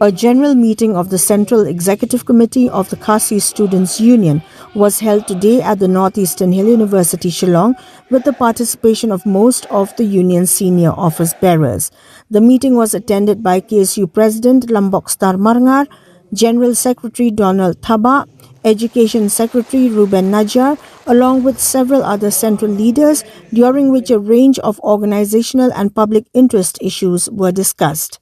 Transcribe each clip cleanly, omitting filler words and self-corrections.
A general meeting of the Central Executive Committee of the KSU Students' Union was held today at the Northeastern Hill University, Shillong, with the participation of most of the union's senior office bearers. The meeting was attended by KSU President Lambokstar Marngar, General Secretary Donald Rhabah, Education Secretary Reuben Najiar, along with several other central leaders, during which a range of organizational and public interest issues were discussed.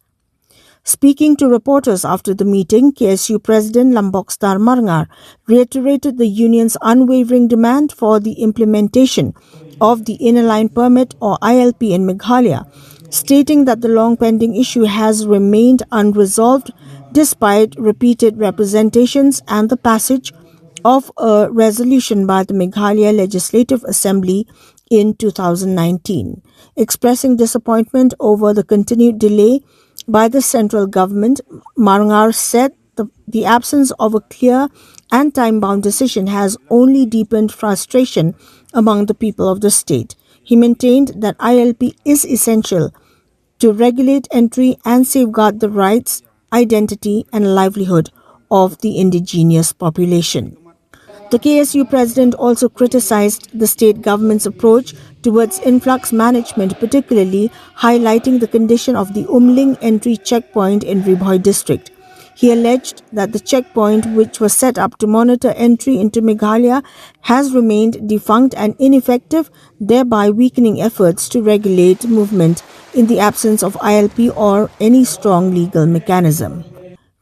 Speaking to reporters after the meeting, KSU President Lambokstar Marngar reiterated the union's unwavering demand for the implementation of the Inner Line Permit or ILP in Meghalaya, stating that the long-pending issue has remained unresolved despite repeated representations and the passage of a resolution by the Meghalaya Legislative Assembly in 2019. Expressing disappointment over the continued delay by the central government, Marngar said the absence of a clear and time-bound decision has only deepened frustration among the people of the state. He maintained that ILP is essential to regulate entry and safeguard the rights, identity and livelihood of the indigenous population. The KSU president also criticized the state government's approach towards influx management, particularly highlighting the condition of the Umling entry checkpoint in Ribhoi district. He alleged that the checkpoint, which was set up to monitor entry into Meghalaya, has remained defunct and ineffective, thereby weakening efforts to regulate movement in the absence of ILP or any strong legal mechanism.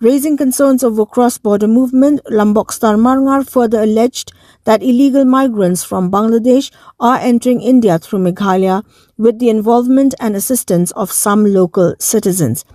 Raising concerns over cross-border movement, Lambokstar Marngar further alleged that illegal migrants from Bangladesh are entering India through Meghalaya with the involvement and assistance of some local citizens.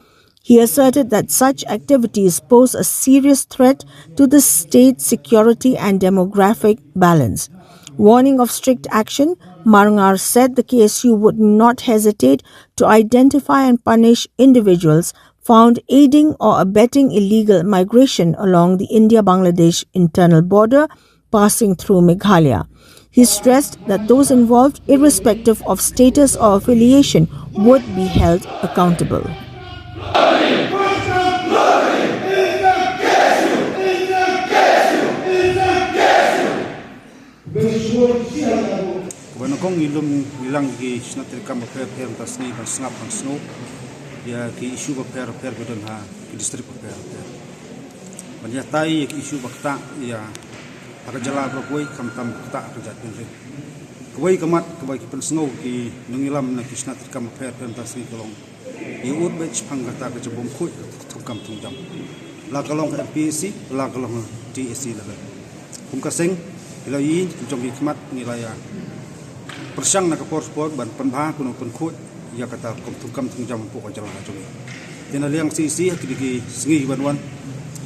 He asserted that such activities pose a serious threat to the state's security and demographic balance. Warning of strict action, Marngar said the KSU would not hesitate to identify and punish individuals found aiding or abetting illegal migration along the India-Bangladesh internal border passing through Meghalaya. He stressed that those involved, irrespective of status or affiliation, would be held accountable. Ya KSU berper gedon ha distrik berper banyak tai KSU bakta ya akajala berkuai kam bakta akajat penre kuai kamat kuai pensno ki nungilam na kisna terkam berper tasri kolong iut bech panggata ke jebom khoi thukam tungjam la kolong MPC la kolong TSC la kum kaseng ilai jom hikmat nilaya persang na kapor sport ban panbha kuno pen khoi ya kata kum tungjam pok jalan ajung dina liang sisi kidigi singi banwan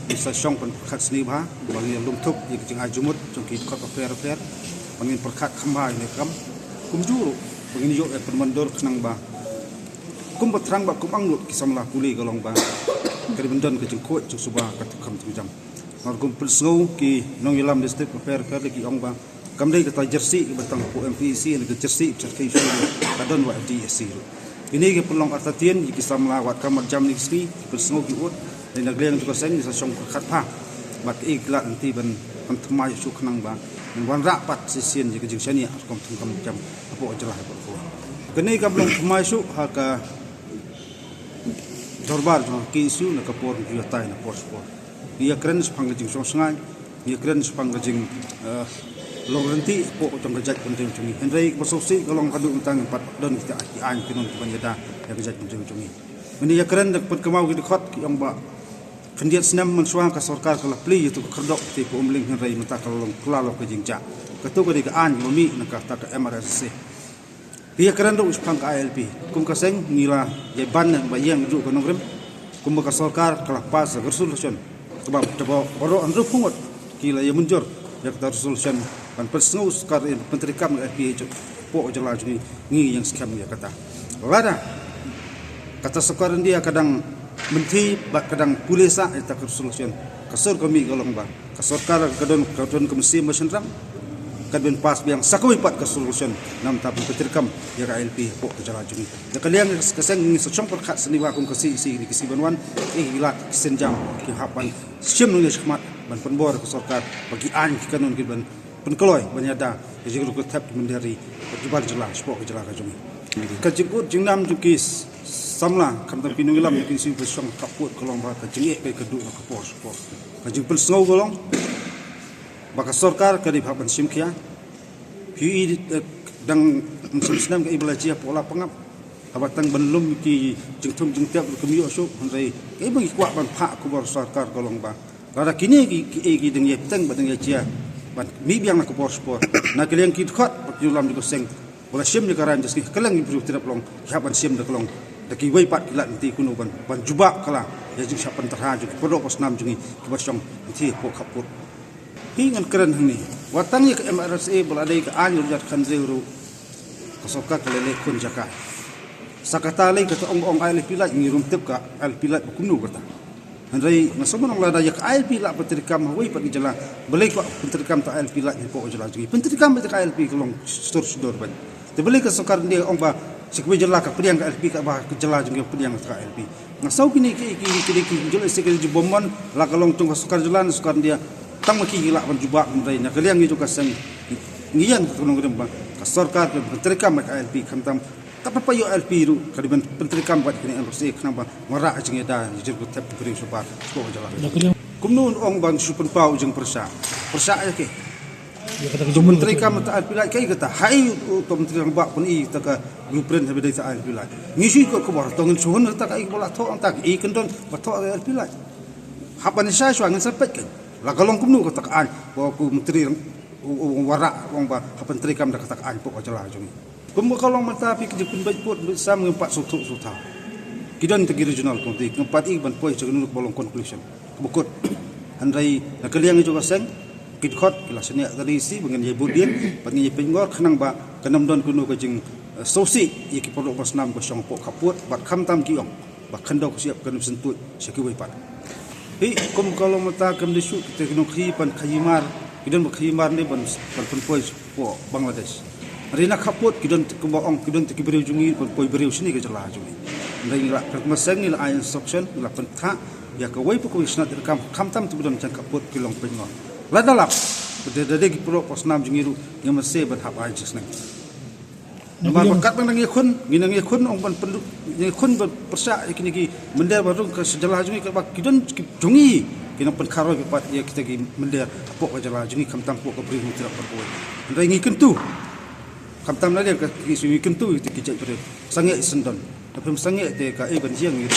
bisa syong pen khat sni bha bangin lumthuk ik jing ajumut jongki khot per bangin perkhat khamba ini kam kum juru bangin yo pen mandor khnang ba kum patrang ba kum anglut kisamla kuli golong ba kari bendon ke jing khoi jung suba kat kam tungjam nor kum pulsngau ki nongilam district per lagi ong ba kam dei kata jersey batang po MPC ni ke jersey certification kadon wa DSC ini ke pelong artatian ki samla wat kam jam ni ski pulsngau ki ut dan nagleng tu kaseng sa syong khat pha mat iklat nanti ban thmai su khnang ba wan rapat sesien ke jing sania kom thum jam apo jelah apo ko kene kam long thmai su ha ka dorbar KSU na kapor ki tai na por sport ia kren spang jing so sngai ia kren spang jing long renti po tong gajat penting cungi henrei bososi kolong kadu utang 4 don kita an kinun panjada ya gajat penting cungi ini ya keren dak kemau ki khot ki ong ba pendiat senam mensuang ka sarkar kala pli itu kerdok ti po umling henrei mata kolong klalo ke jingja katu ka di ka an mami na ka ta ka MRSC dia keren do uspang ka ILP kum ka seng ngila ye ban na ba yang ju ko nogrem kum ka sarkar kala pas resolution sebab tebo boro andru pungot kila ye munjur ya ka resolution pan persngu skar menteri kam FPH po jala juni ngi yang skam ya kata lada kata sekarang dia kadang menteri bak kadang pulisa eta resolution kasur kami golong ba kasur kar kadon komisi mesenrang kan ben pas biang sakoi pat ke solution nam ta petirkam ya ka LP po ke jala juni ya kalian keseng ni secom per khat seni wa kum kasi si ni kisi banwan ilat senjam ki hapan sim nu shmat ban penbor ke sarkar bagi an ki kanun ki ban penkeloi banyada ji ru ko tap mendari perjubar jela po ke jala ka juni ka jiput jingnam jukis samla kam ta pinung lam ki si besong kaput kolong ba ka jinge ke kedu ka por ka jipul snow golong baka sarkar ka di hapan sim kia pi dang senam ke iblaji pola pangap abatang belum ki jengtum jengtiap kemiyo so handai ke bagi kuat ban phak ku bar sarkar kolong ba rada kini ki deng ye teng ba deng ye chia ban mi biang na ku por sport na keleng ki khot julam di seng bola sim ni karan jeski keleng ibru tirap long hapan sim de kolong de ki wei pat kilat nanti kuno ban juba kala ya jing sapan terhaju ki podok posnam jungi ki basong nanti po kaput hingan keren ni watang ye ke MRSA beladai ke anjur jat khanzeuru kasoka kelele kun jaka sakata lai ke ong ai pilat ngirum tep ka al pilat kumnu kata handai nasomon ong lada yak ai pilat petrikam hoi pagi jala belai ko petrikam ta al pilat ni po jala jugi petrikam be ka al pi kolong stor ban te belai ke sokar dia ong ba sikwe jala ka priang ka al pi ka ba ke jala jugi priang ka al pi ngasau kini ki jala sekali jibomon la kalong tung sokar jala sokar dia tang maki gila ban jubak mendai na kaliang itu kasang ngiang tulung rembang ka sarkar ke pentrikam ka LP khamtam tapa payo LP ru kadiban pentrikam bat kini LC khnaba mara ajing da jir ko tap bring sobat ko jala kumnun ong bang supen pau jeng persa ya ke pentrikam ta LP lai kai kata hai to pentrikam ba pun i ta ka blueprint habe dai ta LP lai ngisi ko bar tongin suhun ta kai bola tho ang ta i kendon ba tho LP lai hapan sa swang sepet kan la kalong kumnu katakan bahwa ku menteri warak wong ba menteri kam dak katakan pok jala jung kum kalong mata pi ke pun baik put sam ngempat sutu suta kidan te regional komite ngempat i ban poi jegun bolong conclusion bukut handai na kaliang juga seng kit khot kilasnya tadi si bengen ye budien pangi ye pengor khnang ba kanam don kunu ke jing sosi ye ki podok pasnam ko song pok kaput bat kham tam kiong ba khandau ko siap kan sentut sekiwai pat kum kalau mata kam disu teknologi pan khayimar kidan khayimar ni ban poi po Bangladesh rina khaput kidan kumba ong kidan te kibreu jungi poi breu sini ke jala jungi ndai la masang ni la instruction la pentha ya ka wai pokok isna kam tam tu bidan kaput kilong pengon la dalap de ki pro posnam jungi ru ngam se ban hap ai jisna Nomor bakat bang ngi khun ong ban penduk ngi khun persa kini ki mender baru ke sejalah jungi ke bak kidon jungi kina pen kharo ke pat ya kita ki mender apok ke jalah jungi kam tam pok ke beri mutra perkoi ndai ngi kentu kam tam la ke ki sungi kentu ki jek bre sange sendon tapi sange te ka e ban jiang ngi